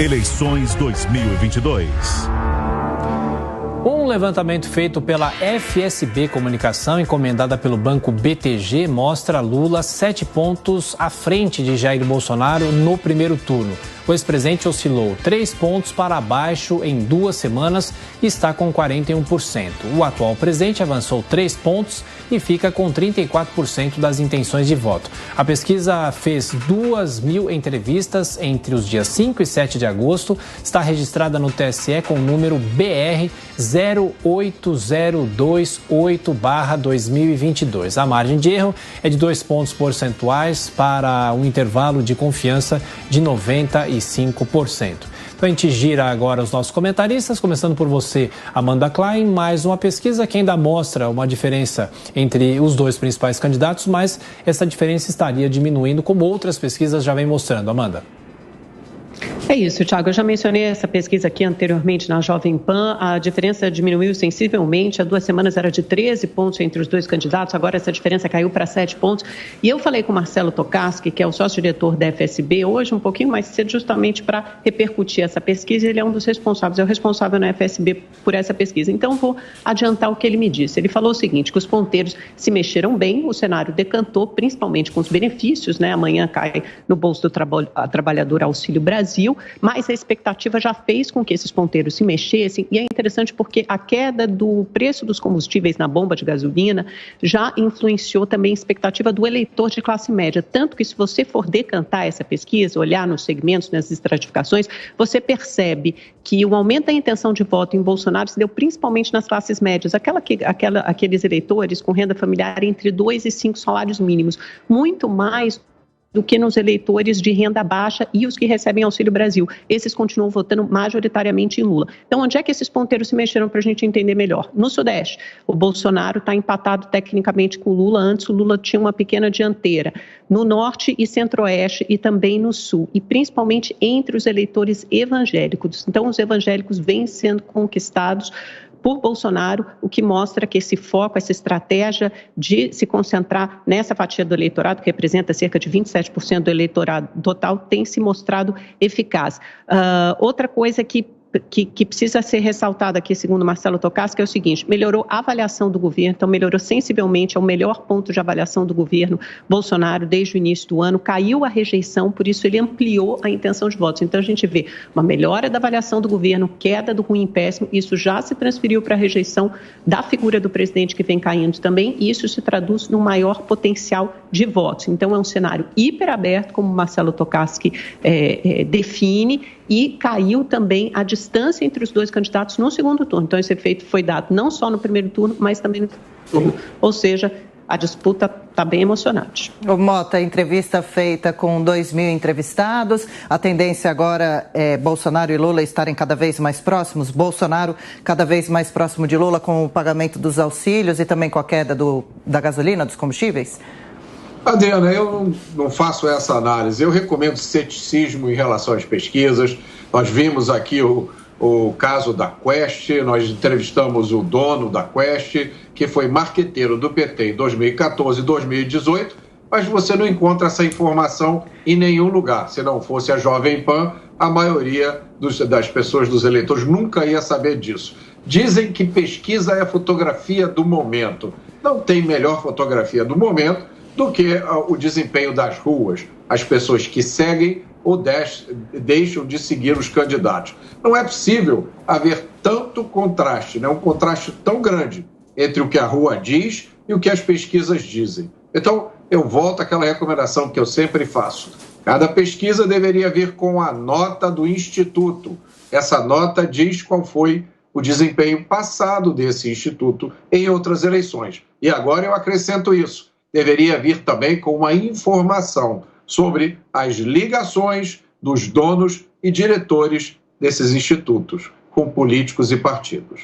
Eleições 2022. Um levantamento feito pela FSB Comunicação, encomendada pelo banco BTG, mostra Lula 7 pontos à frente de Jair Bolsonaro no primeiro turno. O ex-presidente oscilou 3 pontos para baixo em 2 semanas e está com 41%. O atual presidente avançou 3 pontos e fica com 34% das intenções de voto. A pesquisa fez 2.000 entrevistas entre os dias 5 e 7 de agosto. Está registrada no TSE com o número BR 08028/2022. A margem de erro é de 2 pontos percentuais para um intervalo de confiança de 95%. Então a gente gira agora os nossos comentaristas, começando por você, Amanda Klein. Mais uma pesquisa que ainda mostra uma diferença entre os dois principais candidatos, mas essa diferença estaria diminuindo, como outras pesquisas já vêm mostrando. Amanda. É isso, Thiago. Eu já mencionei essa pesquisa aqui anteriormente na Jovem Pan. A diferença diminuiu sensivelmente. Há 2 semanas era de 13 pontos entre os dois candidatos. Agora essa diferença caiu para 7 pontos. E eu falei com o Marcelo Tokarski, que é o sócio-diretor da FSB, hoje um pouquinho mais cedo, justamente para repercutir essa pesquisa. Ele é um dos responsáveis, é o responsável na FSB por essa pesquisa. Então vou adiantar o que ele me disse. Ele falou o seguinte, que os ponteiros se mexeram bem, o cenário decantou, principalmente com os benefícios, né? Amanhã cai no bolso do trabalhador Auxílio Brasil, mas a expectativa já fez com que esses ponteiros se mexessem, e é interessante porque a queda do preço dos combustíveis na bomba de gasolina já influenciou também a expectativa do eleitor de classe média, tanto que se você for decantar essa pesquisa, olhar nos segmentos, nas estratificações, você percebe que o aumento da intenção de voto em Bolsonaro se deu principalmente nas classes médias, aqueles eleitores com renda familiar entre 2 e 5 salários mínimos, muito mais do que nos eleitores de renda baixa e os que recebem Auxílio Brasil. Esses continuam votando majoritariamente em Lula. Então, onde é que esses ponteiros se mexeram para a gente entender melhor? No Sudeste, o Bolsonaro está empatado tecnicamente com o Lula. Antes, o Lula tinha uma pequena dianteira. No Norte e Centro-Oeste e também no Sul, e principalmente entre os eleitores evangélicos. Então, os evangélicos vêm sendo conquistados por Bolsonaro, o que mostra que esse foco, essa estratégia de se concentrar nessa fatia do eleitorado, que representa cerca de 27% do eleitorado total, tem se mostrado eficaz. Outra coisa que precisa ser ressaltada aqui, segundo Marcelo Tokarski, é o seguinte: melhorou a avaliação do governo, então melhorou sensivelmente, é o melhor ponto de avaliação do governo Bolsonaro desde o início do ano, caiu a rejeição, por isso ele ampliou a intenção de votos. Então a gente vê uma melhora da avaliação do governo, queda do ruim e péssimo, isso já se transferiu para a rejeição da figura do presidente, que vem caindo também, e isso se traduz num maior potencial de votos. Então é um cenário hiperaberto, como Marcelo Tokarski define, e caiu também a distância entre os dois candidatos no segundo turno. Então, esse efeito foi dado não só no primeiro turno, mas também no segundo turno. Ou seja, a disputa está bem emocionante. O Mota, entrevista feita com 2.000 entrevistados. A tendência agora é Bolsonaro e Lula estarem cada vez mais próximos. Bolsonaro cada vez mais próximo de Lula com o pagamento dos auxílios e também com a queda da gasolina, dos combustíveis? Adriana, eu não faço essa análise. Eu recomendo ceticismo em relação às pesquisas. Nós vimos aqui o caso da Quest, nós entrevistamos o dono da Quest, que foi marqueteiro do PT em 2014 e 2018, mas você não encontra essa informação em nenhum lugar. Se não fosse a Jovem Pan, a maioria das pessoas, dos eleitores, nunca ia saber disso. Dizem que pesquisa é a fotografia do momento. Não tem melhor fotografia do momento do que o desempenho das ruas, as pessoas que seguem ou deixam de seguir os candidatos. Não é possível haver tanto contraste, né? Um contraste tão grande entre o que a rua diz e o que as pesquisas dizem. Então, eu volto àquela recomendação que eu sempre faço. Cada pesquisa deveria vir com a nota do Instituto. Essa nota diz qual foi o desempenho passado desse Instituto em outras eleições. E agora eu acrescento isso. Deveria vir também com uma informação sobre as ligações dos donos e diretores desses institutos com políticos e partidos.